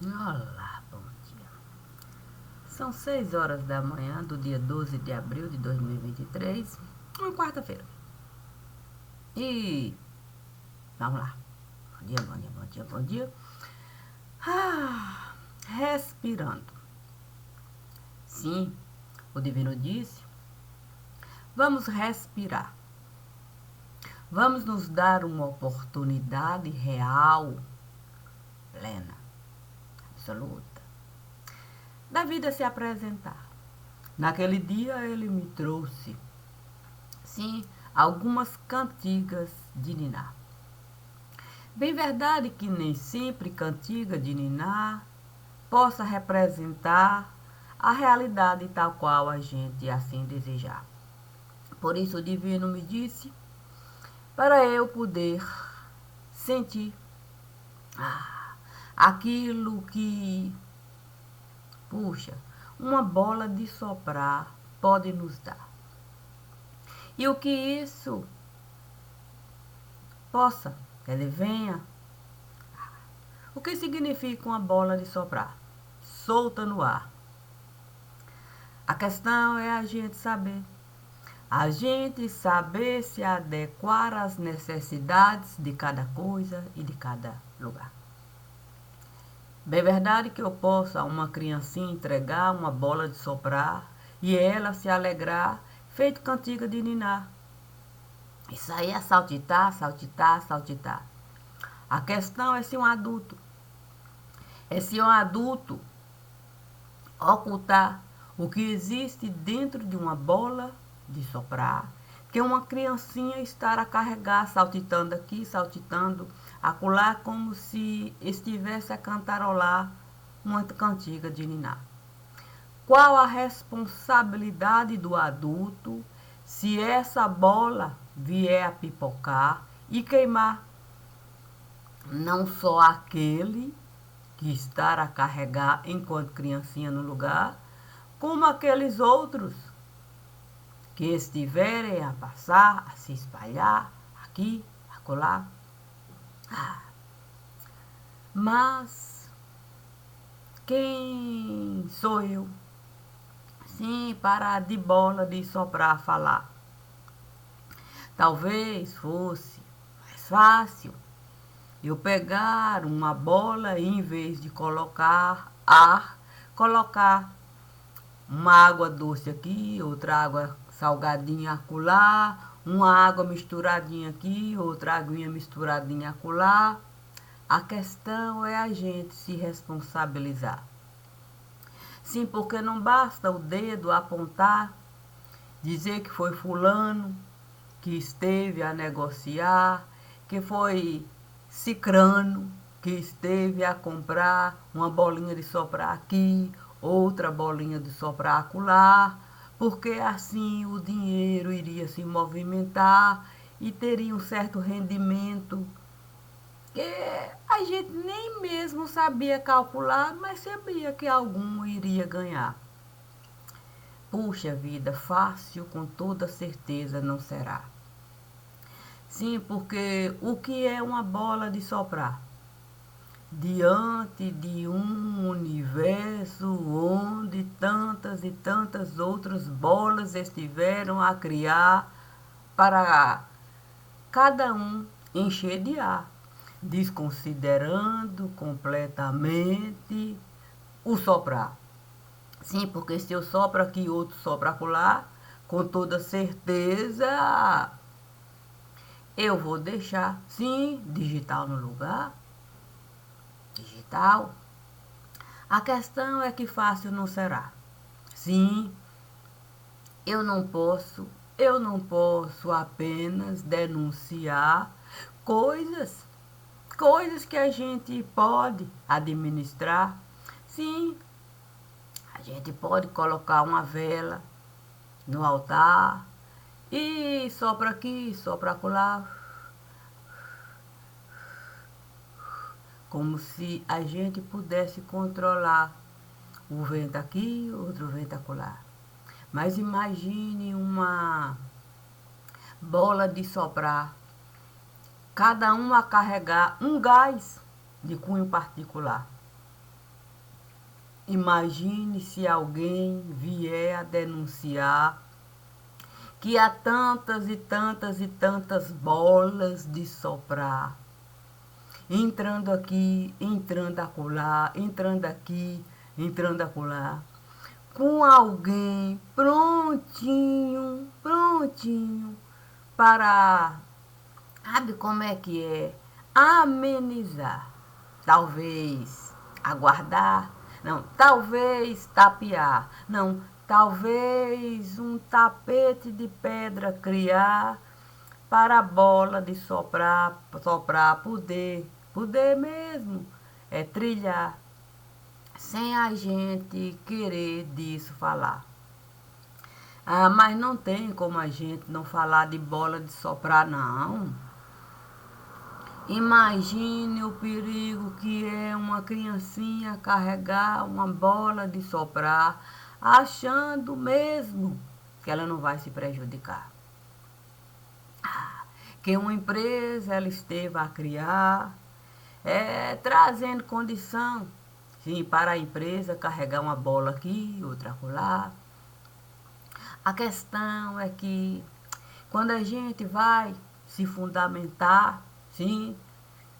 Olá, bom dia. São 6 horas da manhã do dia 12 de abril de 2023, uma quarta-feira. E vamos lá. Bom dia, bom dia, bom dia, bom dia. Respirando. Sim, o Divino disse: vamos respirar. Vamos nos dar uma oportunidade real, plena, absoluta, da vida se apresentar. Naquele dia ele me trouxe, sim, algumas cantigas de niná. Bem verdade que nem sempre cantiga de niná possa representar a realidade tal qual a gente assim desejar. Por isso o Divino me disse para eu poder sentir aquilo que, puxa, uma bola de soprar pode nos dar. E o que isso possa, ele venha. O que significa uma bola de soprar? Solta no ar. A questão é a gente saber. A gente saber se adequar às necessidades de cada coisa e de cada lugar. Bem verdade que eu posso a uma criancinha entregar uma bola de soprar e ela se alegrar, feito cantiga de niná. Isso aí é saltitar, saltitar, saltitar. A questão é se um adulto, ocultar o que existe dentro de uma bola de soprar, que uma criancinha estar a carregar, saltitando aqui, saltitando acolá, como se estivesse a cantarolar uma cantiga de niná. Qual a responsabilidade do adulto se essa bola vier a pipocar e queimar não só aquele que está a carregar enquanto criancinha no lugar, como aqueles outros que estiverem a passar, a se espalhar aqui, acolá. Mas quem sou eu? Sim, para de bola de soprar falar. Talvez fosse mais fácil eu pegar uma bola e em vez de colocar ar, colocar uma água doce aqui, outra água salgadinha acolá, uma água misturadinha aqui, outra aguinha misturadinha acolá. A questão é a gente se responsabilizar. Sim, porque não basta o dedo apontar, dizer que foi fulano que esteve a negociar, que foi cicrano que esteve a comprar uma bolinha de soprar aqui, outra bolinha de soprar acolá, porque assim o dinheiro iria se movimentar e teria um certo rendimento que a gente nem mesmo sabia calcular, mas sabia que algum iria ganhar. Puxa vida, fácil com toda certeza não será. Sim, porque o que é uma bola de soprar? Diante de um universo onde tantas e tantas outras bolas estiveram a criar para cada um encher de ar, desconsiderando completamente o soprar. Sim, porque se eu sopro aqui e outro sopra acolá, com toda certeza eu vou deixar, sim, digital no lugar, digital. A questão é que fácil não será. Sim, eu não posso apenas denunciar coisas, coisas que a gente pode administrar. Sim, a gente pode colocar uma vela no altar e sopra aqui, sopra acolá, como se a gente pudesse controlar o vento aqui, outro vento acolá. Mas imagine uma bola de soprar, cada um a carregar um gás de cunho particular. Imagine se alguém vier a denunciar que há tantas e tantas e tantas bolas de soprar, entrando aqui, entrando acolá, entrando aqui, entrando acolá, com alguém prontinho, prontinho, para, sabe como é que é? Amenizar, talvez aguardar, não, talvez tapear, não, talvez um tapete de pedra criar para a bola de soprar poder mesmo trilhar, sem a gente querer disso falar. Ah, mas não tem como a gente não falar de bola de soprar, não. Imagine o perigo que é uma criancinha carregar uma bola de soprar, achando mesmo que ela não vai se prejudicar. Que uma empresa ela esteve a criar, trazendo condição, sim, para a empresa carregar uma bola aqui, outra acolá. A questão é que quando a gente vai se fundamentar, sim,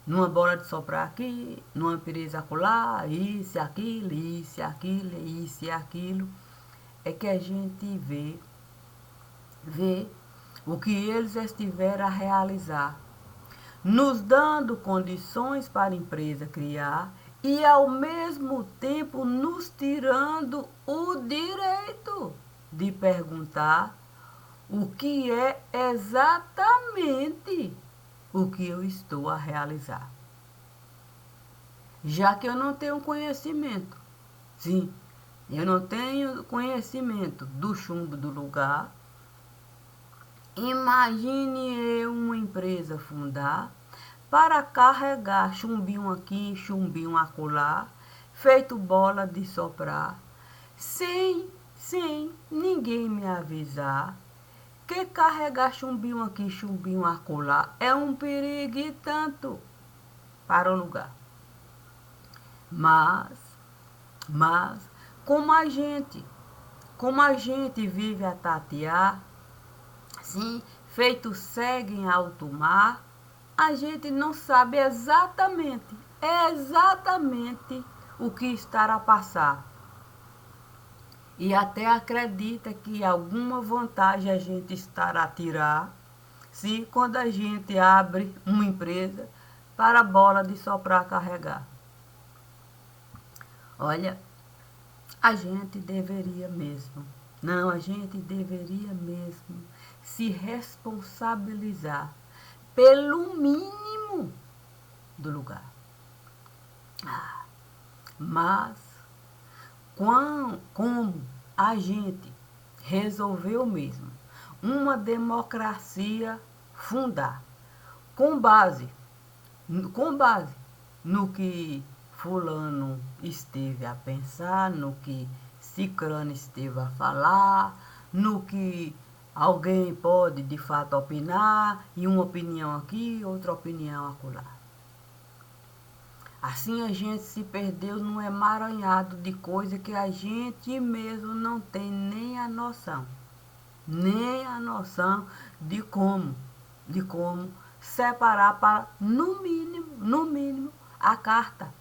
numa bola de soprar aqui, numa empresa acolá, isso e aquilo, isso e aquilo, isso e aquilo, é que a gente vê o que eles estiveram a realizar, nos dando condições para a empresa criar e, ao mesmo tempo, nos tirando o direito de perguntar o que é exatamente o que eu estou a realizar. Já que eu não tenho conhecimento, sim, eu não tenho conhecimento do chumbo do lugar. Imagine eu uma empresa fundar para carregar chumbinho aqui, chumbinho acolá, feito bola de soprar, sem ninguém me avisar que carregar chumbinho aqui, chumbinho acolá é um perigo e tanto para o lugar. Mas, como a gente vive a tatear, sim, feito cego em alto mar, a gente não sabe exatamente o que estará a passar. E até acredita que alguma vantagem a gente estará a tirar, se quando a gente abre uma empresa para a bola de soprar carregar. Olha, a gente deveria mesmo se responsabilizar pelo mínimo do lugar. Mas, como a gente resolveu mesmo uma democracia fundar, com base no que fulano esteve a pensar, no que cicrano esteve a falar, no que alguém pode de fato opinar, e uma opinião aqui, outra opinião acolá. Assim a gente se perdeu num emaranhado de coisa que a gente mesmo não tem nem a noção de como separar para, no mínimo, a carta.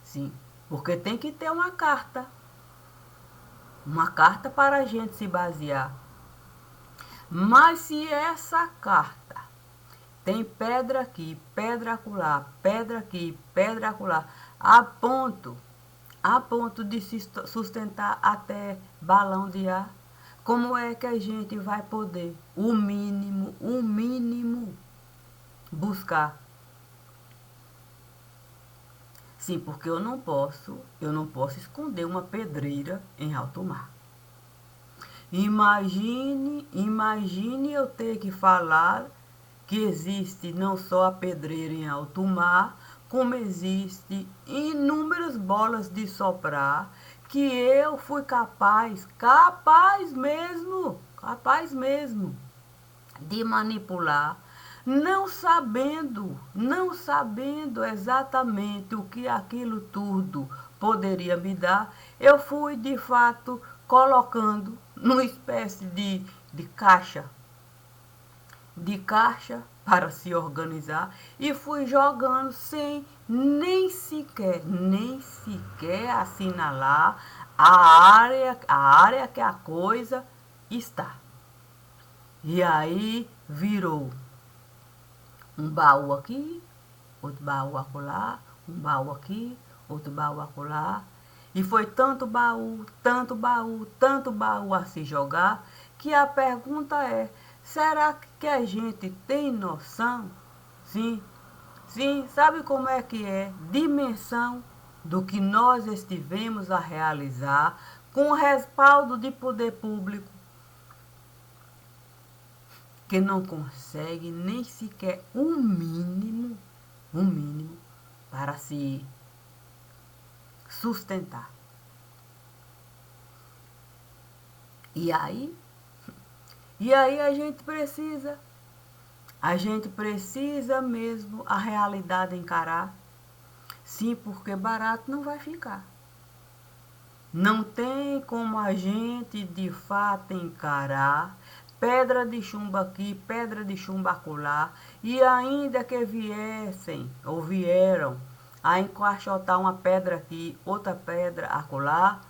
Sim, porque tem que ter uma carta para a gente se basear. Mas se essa carta tem pedra aqui, pedra acolá, pedra aqui, pedra acolá, a ponto de se sustentar até balão de ar, como é que a gente vai poder, o mínimo, buscar? Sim, porque eu não posso esconder uma pedreira em alto mar. Imagine eu ter que falar que existe não só a pedreira em alto mar, como existe inúmeras bolas de soprar que eu fui capaz mesmo, de manipular, não sabendo exatamente o que aquilo tudo poderia me dar, eu fui de fato colocando numa espécie de caixa para se organizar e fui jogando sem nem sequer assinalar a área que a coisa está. E aí virou um baú aqui, outro baú acolá, um baú aqui, outro baú acolá. E foi tanto baú, tanto baú, tanto baú a se jogar, que a pergunta é, será que a gente tem noção? Sim, sim, sabe como é que é? Dimensão do que nós estivemos a realizar com o respaldo de poder público, que não consegue nem sequer um mínimo para se sustentar. E aí, a gente precisa mesmo a realidade encarar. Sim, porque barato não vai ficar. Não tem como a gente de fato encarar pedra de chumbo aqui, pedra de chumbo acolá, e ainda que viessem ou vieram a encaixotar uma pedra aqui, outra pedra acolá,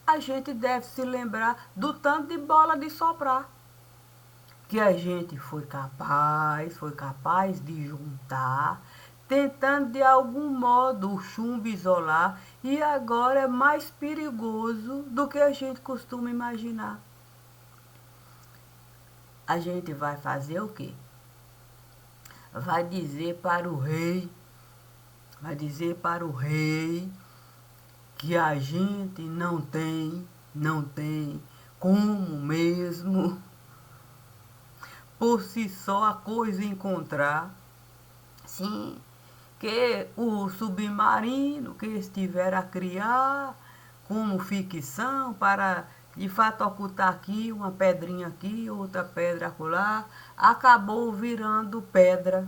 a gente deve se lembrar do tanto de bola de soprar que a gente foi capaz de juntar, tentando de algum modo o chumbo isolar, e agora é mais perigoso do que a gente costuma imaginar. A gente vai fazer o quê? Vai dizer para o rei, que a gente não tem como mesmo por si só a coisa encontrar. Sim, que o submarino que estiver a criar como ficção para de fato ocultar aqui, uma pedrinha aqui, outra pedra acolá, acabou virando pedra.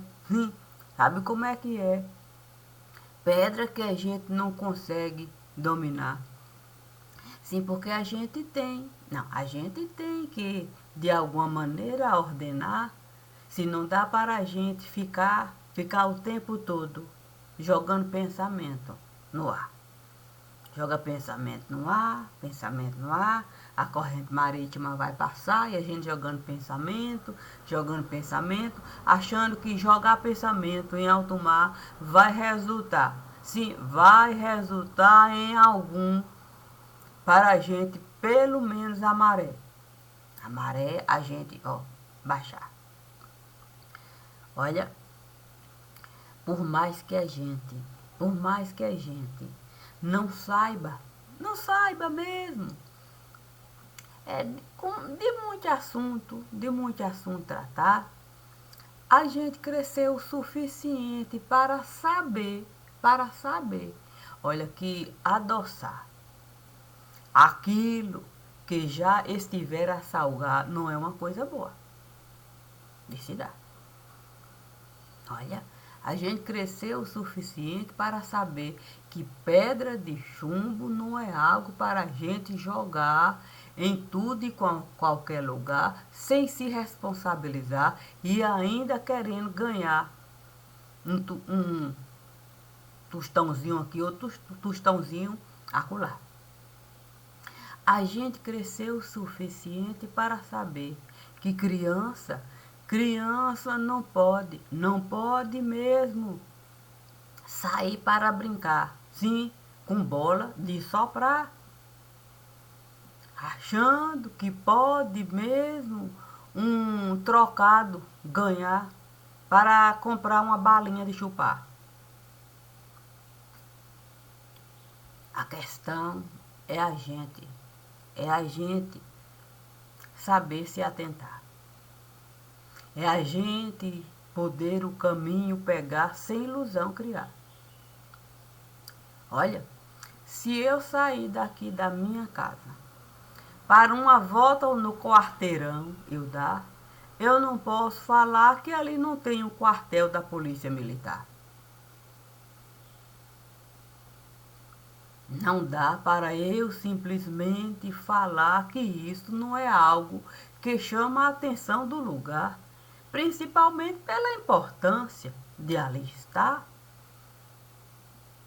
Sabe como é que é? Pedra que a gente não consegue dominar. Sim, porque a gente tem que, de alguma maneira, ordenar. Se não dá para a gente ficar o tempo todo jogando pensamento no ar. Joga pensamento no ar, a corrente marítima vai passar e a gente jogando pensamento, achando que jogar pensamento em alto mar vai resultar. Sim, vai resultar em algum para a gente, pelo menos a maré. A maré a gente, baixar. Olha, por mais que a gente não saiba mesmo, de muito assunto tratar, a gente cresceu o suficiente para saber, olha, que adoçar aquilo que já estiver a salgar não é uma coisa boa de se dar. Olha, a gente cresceu o suficiente para saber que pedra de chumbo não é algo para a gente jogar em tudo e qualquer lugar, sem se responsabilizar e ainda querendo ganhar um tostãozinho aqui, outro tostãozinho acolá. A gente cresceu o suficiente para saber que criança não pode mesmo sair para brincar, sim, com bola de soprar, achando que pode mesmo um trocado ganhar para comprar uma balinha de chupar. A questão é a gente saber se atentar. É a gente poder o caminho pegar sem ilusão criar. Olha, se eu sair daqui da minha casa para uma volta no quarteirão eu não posso falar que ali não tem um quartel da Polícia Militar. Não dá para eu simplesmente falar que isso não é algo que chama a atenção do lugar, principalmente pela importância de ali estar,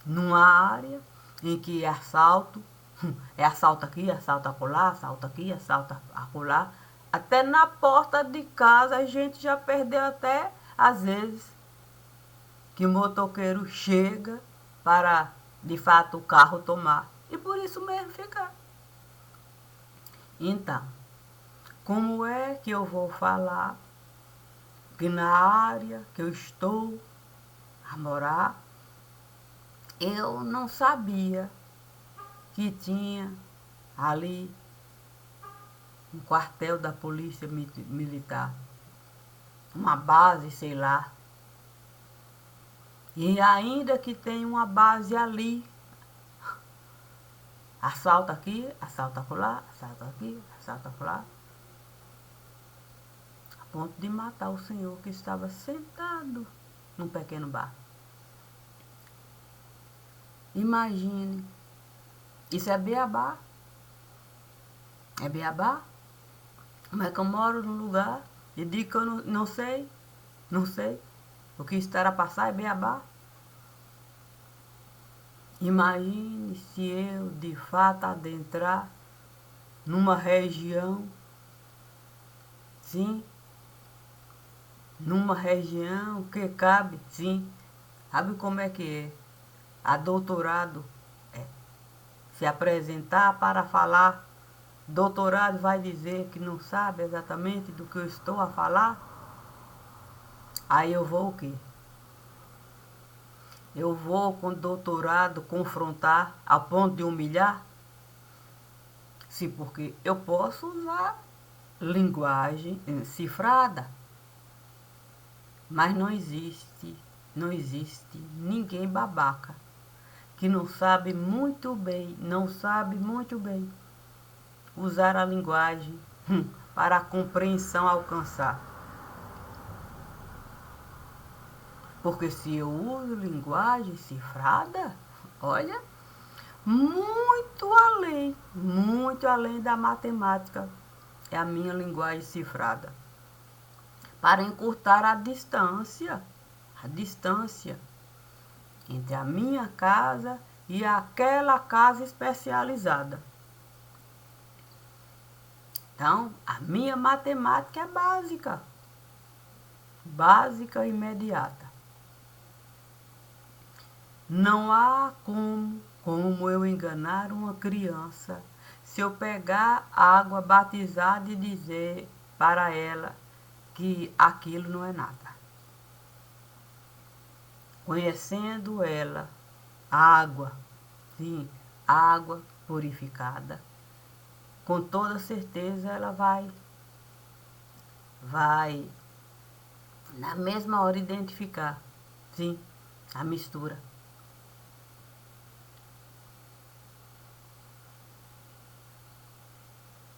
numa área em que é assalto aqui, assalto acolá, assalto aqui, assalto acolá. Até na porta de casa a gente já perdeu até, às vezes, que o motoqueiro chega para, de fato, o carro tomar. E por isso mesmo ficar. Então, como é que eu vou falar que na área que eu estou a morar, eu não sabia que tinha ali um quartel da polícia militar, uma base, sei lá. E ainda que tem uma base ali, assalto aqui, assalto acolá, assalto aqui, assalto acolá, a ponto de matar o senhor que estava sentado num pequeno bar. Imagine, isso é beabá. É beabá? Como é que eu moro num lugar e digo que eu não sei, não sei o que estará a passar, é beabá? Imagine se eu de fato adentrar numa região, sim, numa região que cabe, sim, sabe como é que é? A doutorado é, se apresentar para falar, doutorado vai dizer que não sabe exatamente do que eu estou a falar, aí eu vou o quê? Eu vou com doutorado confrontar a ponto de humilhar? Sim, porque eu posso usar linguagem cifrada, mas não existe ninguém babaca que não sabe muito bem, não sabe muito bem usar a linguagem para a compreensão alcançar. Porque se eu uso linguagem cifrada, olha, muito além da matemática, é a minha linguagem cifrada. Para encurtar a distância entre a minha casa e aquela casa especializada. Então, a minha matemática é básica, básica e imediata. Não há como eu enganar uma criança se eu pegar água batizada e dizer para ela que aquilo não é nada. Conhecendo ela, água, sim, água purificada, com toda certeza ela vai na mesma hora identificar, sim, a mistura.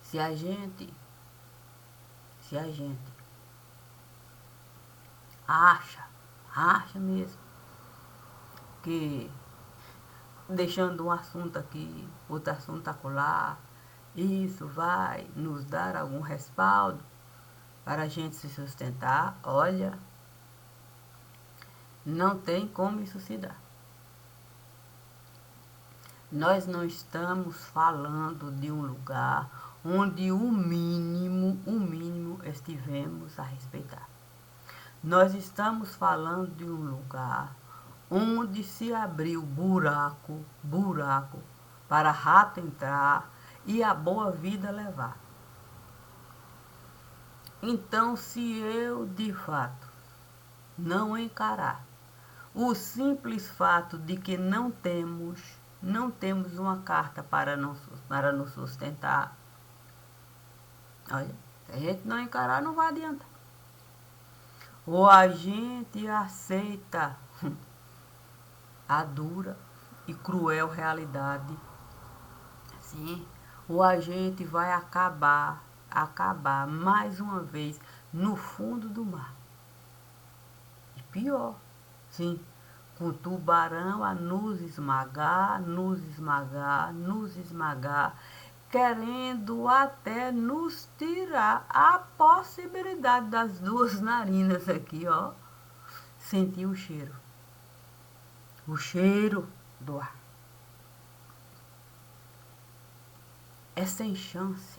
Se a gente acha mesmo que deixando um assunto aqui, outro assunto acolá, isso vai nos dar algum respaldo para a gente se sustentar, olha, não tem como isso se dar. Nós não estamos falando de um lugar onde o mínimo estivemos a respeitar. Nós estamos falando de um lugar onde se abriu buraco para rato entrar e a boa vida levar. Então, se eu de fato não encarar o simples fato de que não temos uma carta para nos sustentar, olha, se a gente não encarar, não vai adiantar. Ou a gente aceita a dura e cruel realidade, sim, ou a gente vai acabar mais uma vez no fundo do mar. E pior, sim, com tubarão a nos esmagar, querendo até nos tirar a possibilidade das duas narinas aqui, ó. Sentir o cheiro do ar. É sem chance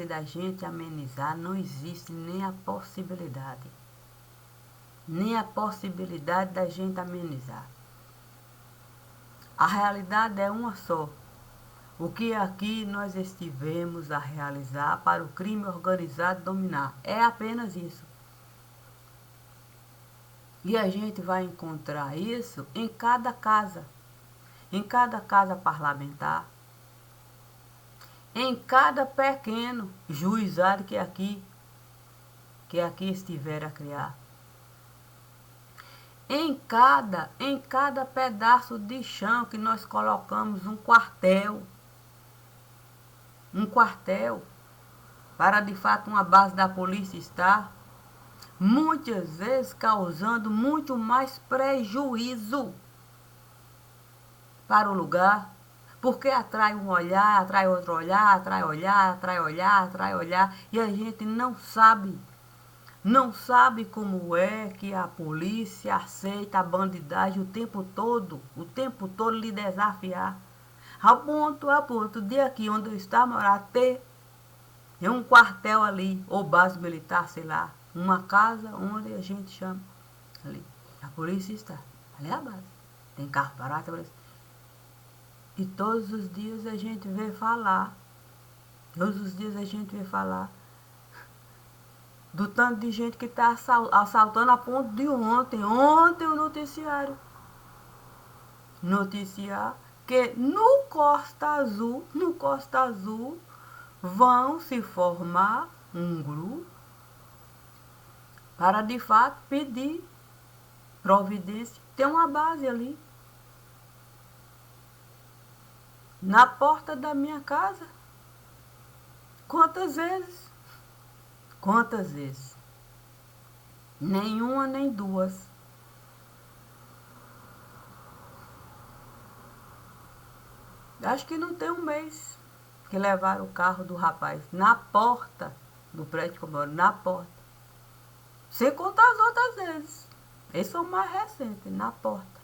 da gente amenizar, não existe nem a possibilidade da gente amenizar. A realidade é uma só. O que aqui nós estivemos a realizar para o crime organizado dominar. É apenas isso. E a gente vai encontrar isso em cada casa parlamentar, em cada pequeno juizado que aqui estiver a criar. Em cada pedaço de chão que nós colocamos um quartel, para de fato uma base da polícia estar, muitas vezes causando muito mais prejuízo para o lugar, porque atrai um olhar, atrai outro olhar, atrai olhar, e a gente não sabe como é que a polícia aceita a bandidagem o tempo todo lhe desafiar. A ponto de aqui onde eu estava morar ter um quartel ali, ou base militar, sei lá, uma casa onde a gente chama ali. A polícia está, ali é a base. Tem carro parado, e todos os dias a gente vê falar do tanto de gente que está assaltando a ponto de ontem o noticiar que no Costa Azul vão se formar um grupo para de fato pedir providência. Tem uma base ali na porta da minha casa. Quantas vezes? Nenhuma nem duas. Acho que não tem um mês que levaram o carro do rapaz na porta do prédio que eu moro, na porta. Sem contar as outras vezes. Esse é o mais recente, na porta.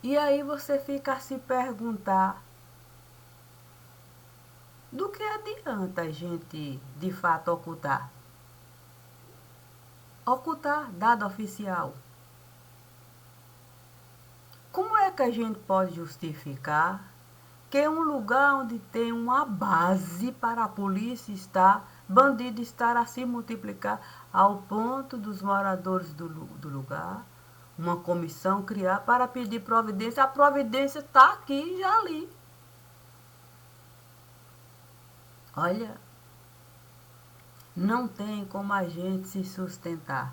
E aí você fica a se perguntar, do que adianta a gente, de fato, ocultar? Ocultar dado oficial. Como é que a gente pode justificar que um lugar onde tem uma base para a polícia estar, bandido estar a se multiplicar ao ponto dos moradores do lugar, uma comissão criar para pedir providência, a providência está aqui já ali. Olha, não tem como a gente se sustentar.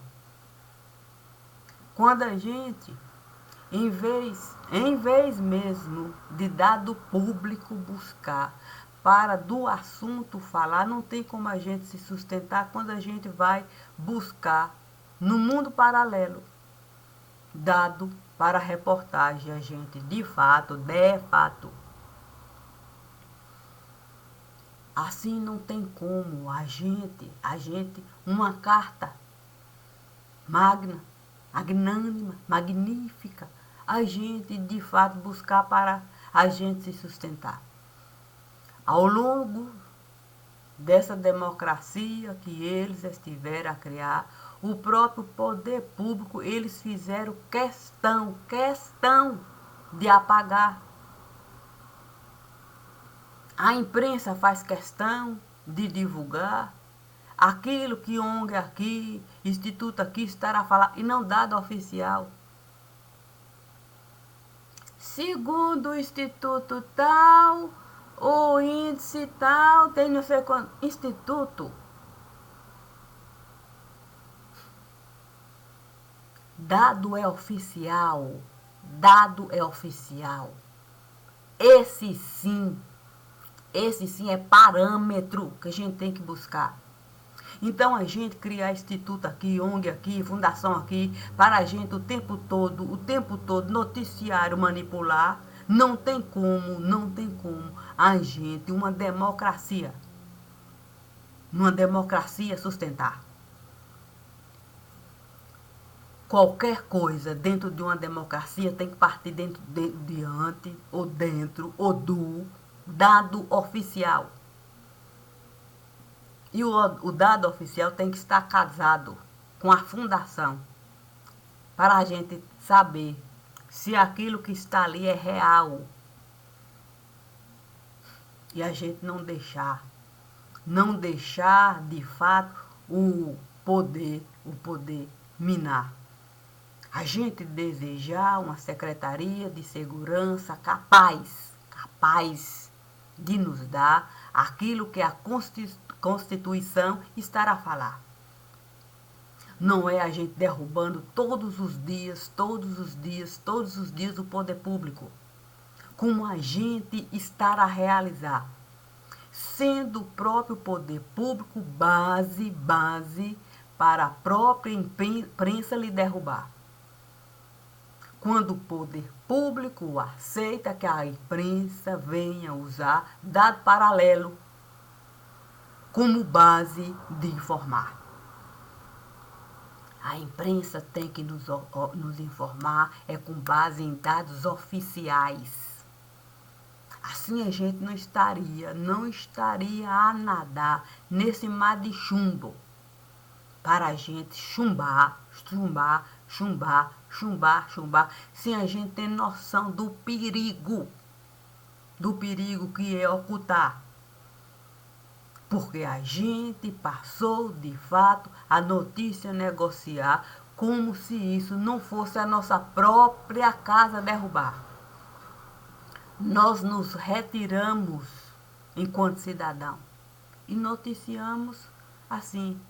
Quando a gente, em vez mesmo de dado público buscar para do assunto falar, não tem como a gente se sustentar quando a gente vai buscar no mundo paralelo dado para reportagem, a gente de fato. Assim não tem como a gente, uma carta magnânima, magnífica, a gente de fato buscar para a gente se sustentar. Ao longo dessa democracia que eles estiveram a criar, o próprio poder público, eles fizeram questão de apagar. A imprensa faz questão de divulgar aquilo que ONG aqui, instituto aqui estará a falar, e não dado oficial. Segundo o instituto tal, o índice tal, tem não sei quanto. Instituto. Dado é oficial. Esse sim é parâmetro que a gente tem que buscar. Então a gente criar instituto aqui, ONG aqui, fundação aqui, para a gente o tempo todo, noticiário manipular, não tem como a gente, uma democracia sustentar. Qualquer coisa dentro de uma democracia tem que partir diante, ou dentro, ou do dado oficial. E o dado oficial tem que estar casado com a fundação, para a gente saber se aquilo que está ali é real. E a gente não deixar de fato o poder minar. A gente desejar uma secretaria de segurança capaz de nos dar aquilo que a Constituição está a falar. Não é a gente derrubando todos os dias o poder público, como a gente está a realizar, sendo o próprio poder público base para a própria imprensa lhe derrubar. Quando o poder público aceita que a imprensa venha usar dado paralelo como base de informar. A imprensa tem que nos informar com base em dados oficiais. Assim a gente não estaria a nadar nesse mar de chumbo, para a gente chumbar, sem a gente ter noção do perigo que é ocultar. Porque a gente passou, de fato, a notícia negociar como se isso não fosse a nossa própria casa derrubar. Nós nos retiramos enquanto cidadão e noticiamos assim,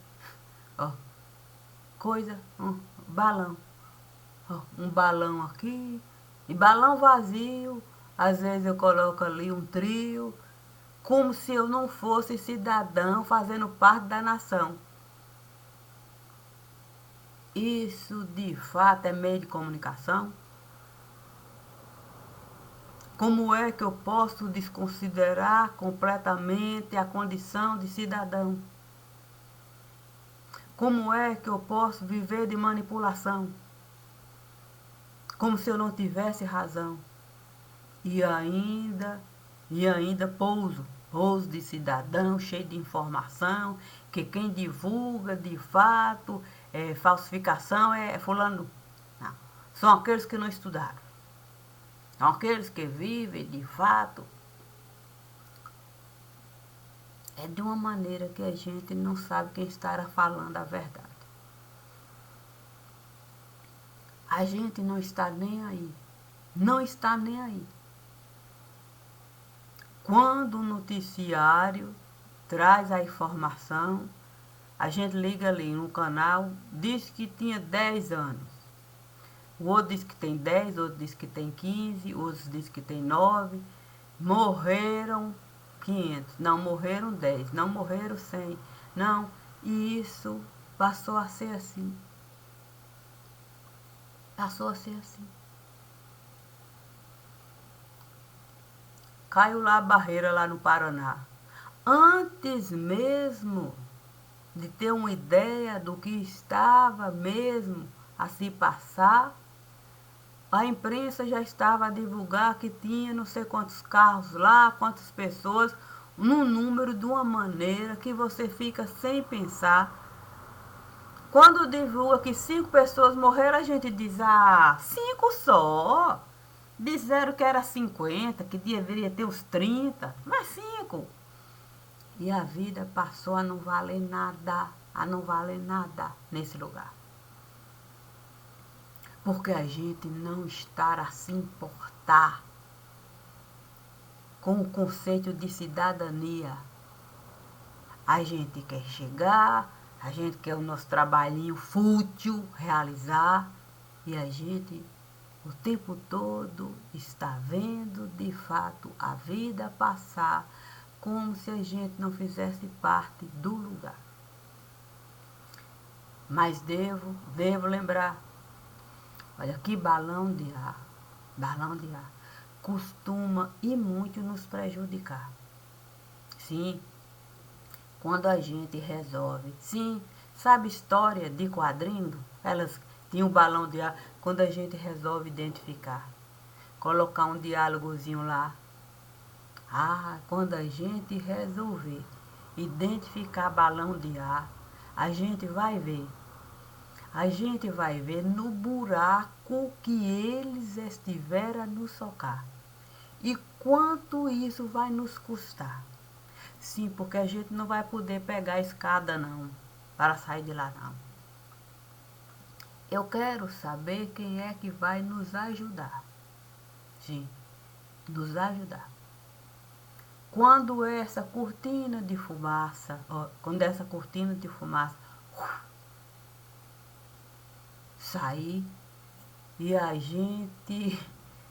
balão, um balão aqui, e balão vazio, às vezes eu coloco ali um trio, como se eu não fosse cidadão fazendo parte da nação. Isso, de fato, é meio de comunicação? Como é que eu posso desconsiderar completamente a condição de cidadão? Como é que eu posso viver de manipulação? Como se eu não tivesse razão. E ainda pouso de cidadão cheio de informação, que quem divulga de fato falsificação é fulano. Não. São aqueles que não estudaram. São aqueles que vivem de fato de uma maneira que a gente não sabe quem estará falando a verdade. A gente não está nem aí. Não está nem aí. Quando o noticiário traz a informação, a gente liga ali no canal, diz que tinha 10 anos. O outro diz que tem 10, outro diz que tem 15, outro diz que tem 9. Morreram 500, não morreram 10, não morreram 100. Não, e isso passou a ser assim. Passou a ser assim. Caiu lá a barreira lá no Paraná. Antes mesmo de ter uma ideia do que estava mesmo a se passar, a imprensa já estava a divulgar que tinha não sei quantos carros lá, quantas pessoas, num número de uma maneira que você fica sem pensar. Quando divulga que 5 pessoas morreram, a gente diz, 5 só. Disseram que era 50, que deveria ter uns 30, mas 5. E a vida passou a não valer nada nesse lugar. Porque a gente não está a se importar com o conceito de cidadania. A gente quer chegar, a gente quer o nosso trabalhinho fútil realizar, e a gente o tempo todo está vendo de fato a vida passar como se a gente não fizesse parte do lugar. Mas devo lembrar, olha, que balão de ar, costuma e muito nos prejudicar. Sim, quando a gente resolve, sim, sabe história de quadrinho? Elas tinham um balão de ar, quando a gente resolve identificar, colocar um diálogozinho lá. Ah, quando a gente resolver identificar balão de ar, a gente vai ver. A gente vai ver no buraco que eles estiveram a nos socar. E quanto isso vai nos custar? Sim, porque a gente não vai poder pegar a escada não, para sair de lá não. Eu quero saber quem é que vai nos ajudar. Sim, nos ajudar. Quando essa cortina de fumaça, quando essa cortina de fumaça sair e a gente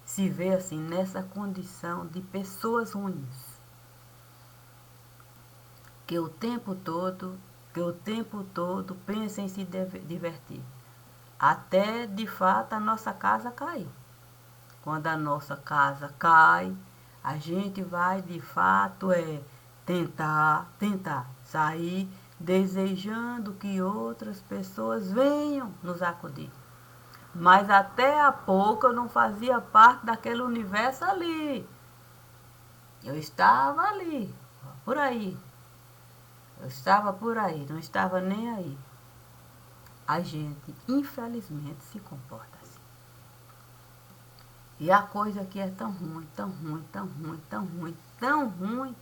se vê assim nessa condição de pessoas ruins, que o tempo todo, pensa em se divertir, até de fato a nossa casa cair. Quando a nossa casa cai, a gente vai de fato tentar sair desejando que outras pessoas venham nos acudir. Mas até há pouco eu não fazia parte daquele universo ali. Eu estava ali, por aí. Eu estava por aí, não estava nem aí. A gente, infelizmente, se comporta assim. E a coisa aqui é tão ruim, tão ruim, tão ruim, tão ruim, tão ruim,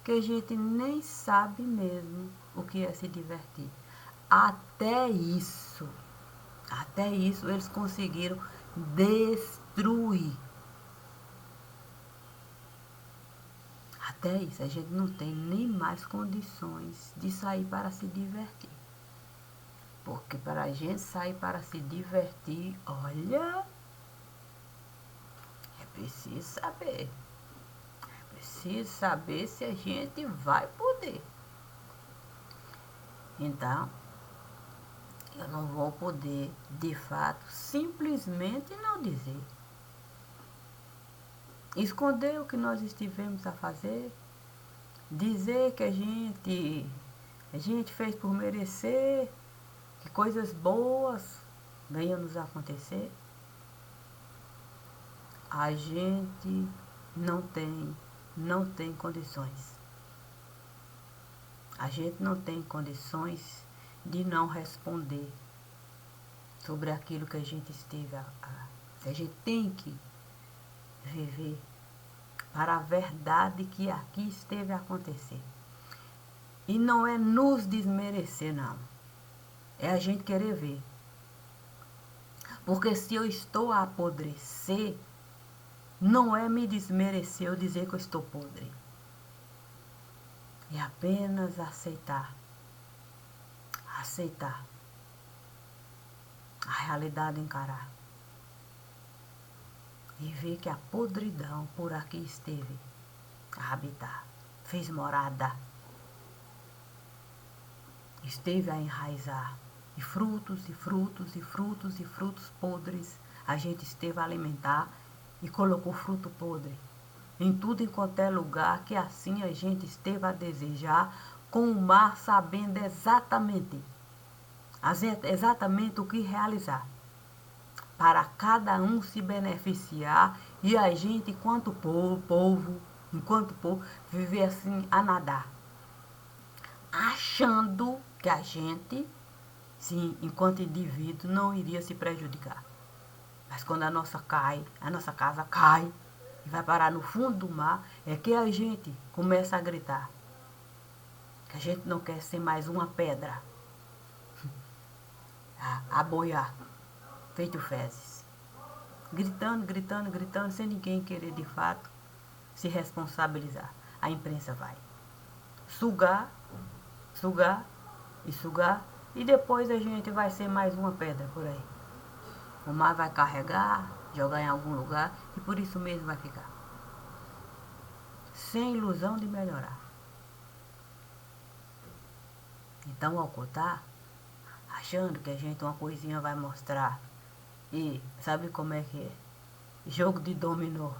que a gente nem sabe mesmo o que é se divertir. Até isso, até isso eles conseguiram destruir. Até isso, a gente não tem nem mais condições de sair para se divertir. Porque para a gente sair para se divertir, olha, é preciso saber. É preciso saber se a gente vai poder. Então, eu não vou poder, de fato, simplesmente não dizer. Esconder o que nós estivemos a fazer, dizer que a gente fez por merecer, que coisas boas venham nos acontecer. A gente não tem condições. A gente não tem condições de não responder sobre aquilo que a gente a gente tem que viver para a verdade que aqui esteve a acontecer. E não é nos desmerecer, não. É a gente querer ver. Porque se eu estou a apodrecer, não é me desmerecer eu dizer que eu estou podre. É apenas aceitar. Aceitar. A realidade encarar. E ver que a podridão por aqui esteve a habitar. Fez morada. Esteve a enraizar. E frutos, e frutos, e frutos, e frutos podres a gente esteve a alimentar e colocou fruto podre em tudo em qualquer lugar, que assim a gente esteve a desejar, com o mar sabendo exatamente o que realizar, para cada um se beneficiar e a gente, enquanto povo, viver assim a nadar, achando que a gente, sim, enquanto indivíduo, não iria se prejudicar. Mas quando a nossa casa cai e vai parar no fundo do mar, é que a gente começa a gritar. Que a gente não quer ser mais uma pedra a boiar, feito fezes. Gritando, sem ninguém querer de fato se responsabilizar. A imprensa vai sugar, sugar e sugar, e depois a gente vai ser mais uma pedra por aí. O mar vai carregar, jogar em algum lugar, e por isso mesmo vai ficar. Sem ilusão de melhorar. Então, ao contar, a achando que a gente uma coisinha vai mostrar. E sabe como é que é? Jogo de dominó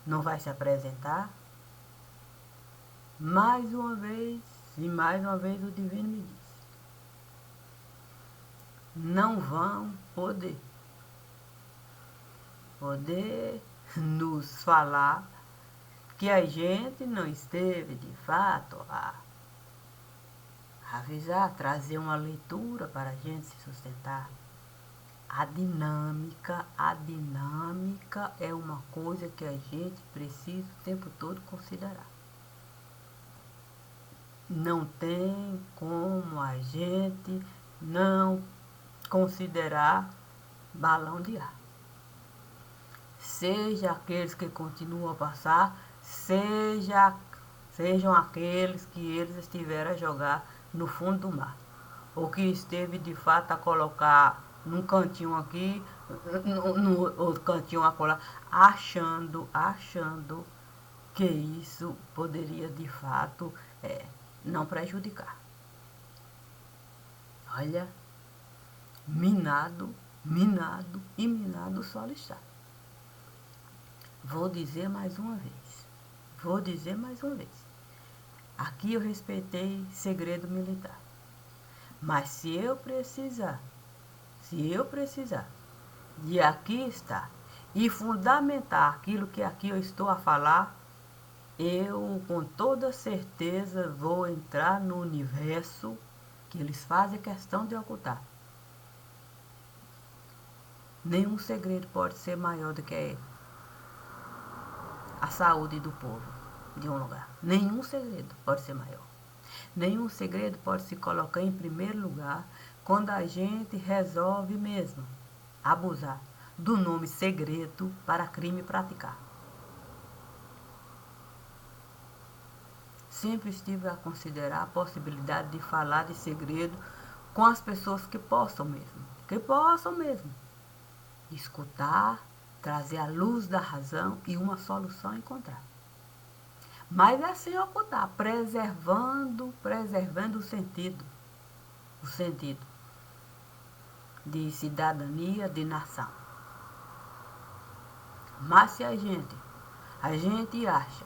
não vai se apresentar? Mais uma vez, e mais uma vez o divino me diz. Não vão poder nos falar que a gente não esteve de fato a avisar, trazer uma leitura para a gente se sustentar. A dinâmica é uma coisa que a gente precisa o tempo todo considerar. Não tem como a gente não considerar balão de ar. Seja aqueles que continuam a passar, sejam aqueles que eles estiveram a jogar no fundo do mar. Ou que esteve de fato a colocar num cantinho aqui, no outro cantinho acolá, achando que isso poderia de fato não prejudicar. Olha, minado o solo está. Vou dizer mais uma vez. Aqui eu respeitei segredo militar. Mas se eu precisar de aqui estar e fundamentar aquilo que aqui eu estou a falar, eu com toda certeza vou entrar no universo que eles fazem questão de ocultar. Nenhum segredo pode ser maior do que a saúde do povo de um lugar. Nenhum segredo pode ser maior. Nenhum segredo pode se colocar em primeiro lugar quando a gente resolve mesmo abusar do nome segredo para crime praticar. Sempre estive a considerar a possibilidade de falar de segredo com as pessoas que possam mesmo escutar, trazer a luz da razão e uma solução encontrar. Mas é sem ocultar, preservando o sentido de cidadania, de nação. Mas se a gente acha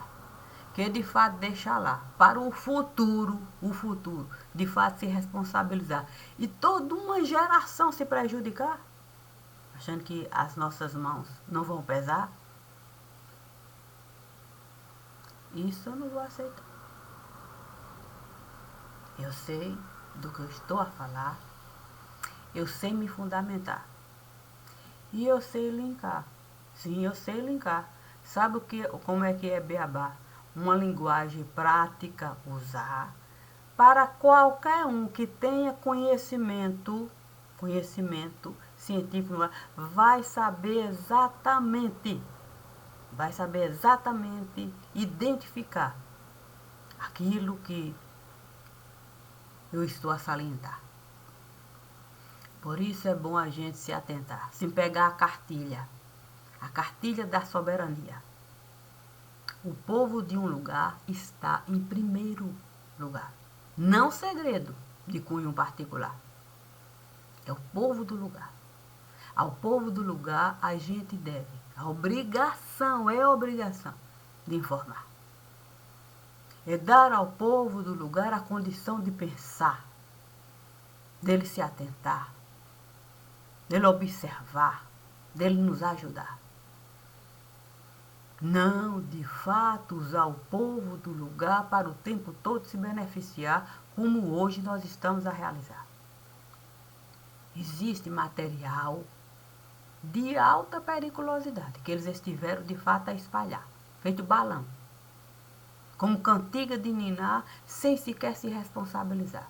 que de fato deixar lá para o futuro, de fato se responsabilizar e toda uma geração se prejudicar, achando que as nossas mãos não vão pesar, isso eu não vou aceitar. Eu sei do que eu estou a falar, eu sei me fundamentar e eu sei linkar. Sim, eu sei linkar. Sabe como é que é beabá? Uma linguagem prática usar para qualquer um que tenha conhecimento científico, vai saber exatamente identificar aquilo que eu estou a salientar. Por isso é bom a gente se atentar, sem pegar a cartilha da soberania. O povo de um lugar está em primeiro lugar. Não segredo de cunho particular. É o povo do lugar. Ao povo do lugar a gente deve, obrigação de informar. É dar ao povo do lugar a condição de pensar, dele se atentar, dele observar, dele nos ajudar. Não, de fato, usar o povo do lugar para o tempo todo se beneficiar, como hoje nós estamos a realizar. Existe material de alta periculosidade que eles estiveram de fato a espalhar, feito balão, como cantiga de niná, sem sequer se responsabilizar.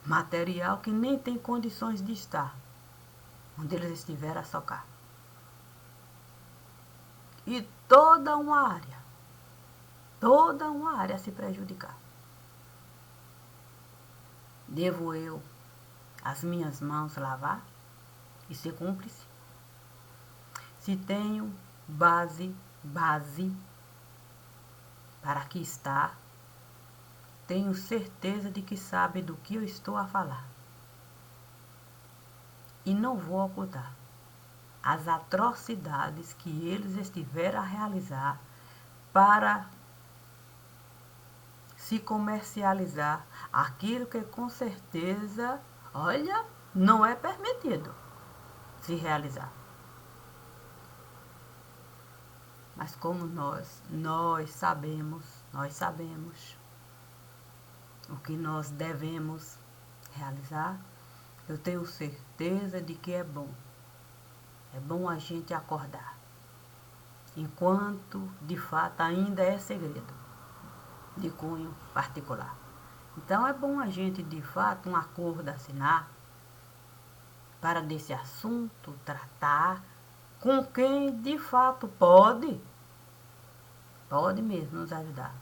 Material que nem tem condições de estar onde eles estiveram a socar. E toda uma área a se prejudicar. Devo eu as minhas mãos lavar e ser cúmplice? Se tenho base para aqui estar, tenho certeza de que sabe do que eu estou a falar. E não vou ocultar as atrocidades que eles estiveram a realizar para se comercializar aquilo que com certeza, olha, não é permitido se realizar. Mas como nós sabemos o que nós devemos realizar, eu tenho certeza de que é bom. É bom a gente acordar, enquanto de fato ainda é segredo de cunho particular. Então é bom a gente de fato um acordo assinar para desse assunto tratar com quem de fato pode mesmo nos ajudar,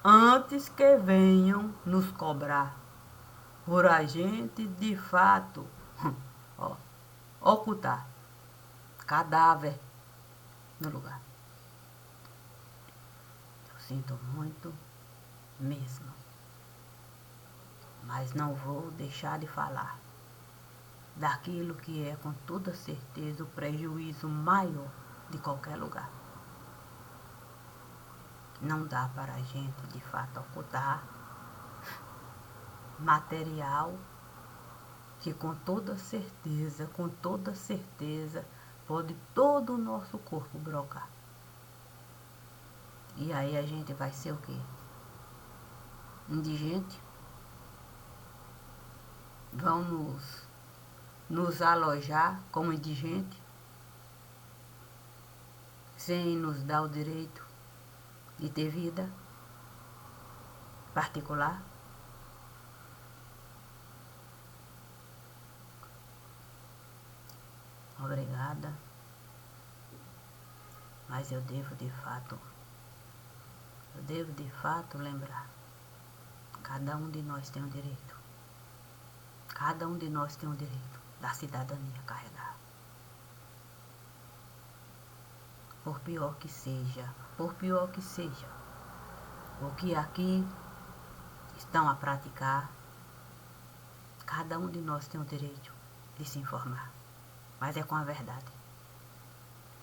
antes que venham nos cobrar por a gente de fato ó, ocultar cadáver no lugar. Eu sinto muito mesmo, mas não vou deixar de falar daquilo que é com toda certeza o prejuízo maior de qualquer lugar. Não dá para a gente de fato ocultar material que com toda certeza, pode todo o nosso corpo brocar. E aí a gente vai ser o quê? Indigente? Vão nos alojar como indigente, sem nos dar o direito de ter vida particular? Obrigada, mas eu devo de fato lembrar, cada um de nós tem um direito, cada um de nós tem um direito da cidadania carregar. Por pior que seja, o que aqui estão a praticar, cada um de nós tem o direito de se informar, mas é com a verdade,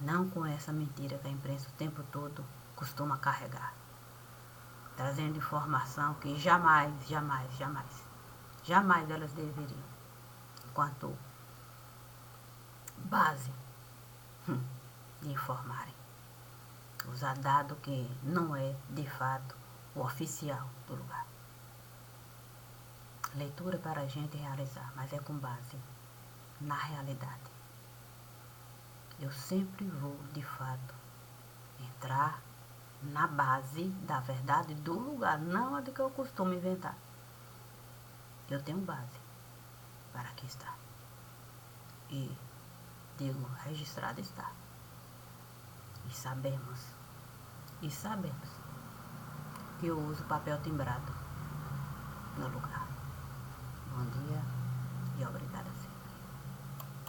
não com essa mentira que a imprensa o tempo todo costuma carregar, trazendo informação que jamais elas deveriam, enquanto base de informarem, usar dado que não é de fato o oficial do lugar. Leitura para a gente realizar, mas é com base na realidade. Eu sempre vou de fato entrar na base da verdade do lugar, não a do que eu costumo inventar. Eu tenho base para aqui estar. E digo, registrado está. E sabemos que eu uso papel timbrado no lugar. Bom dia e obrigada.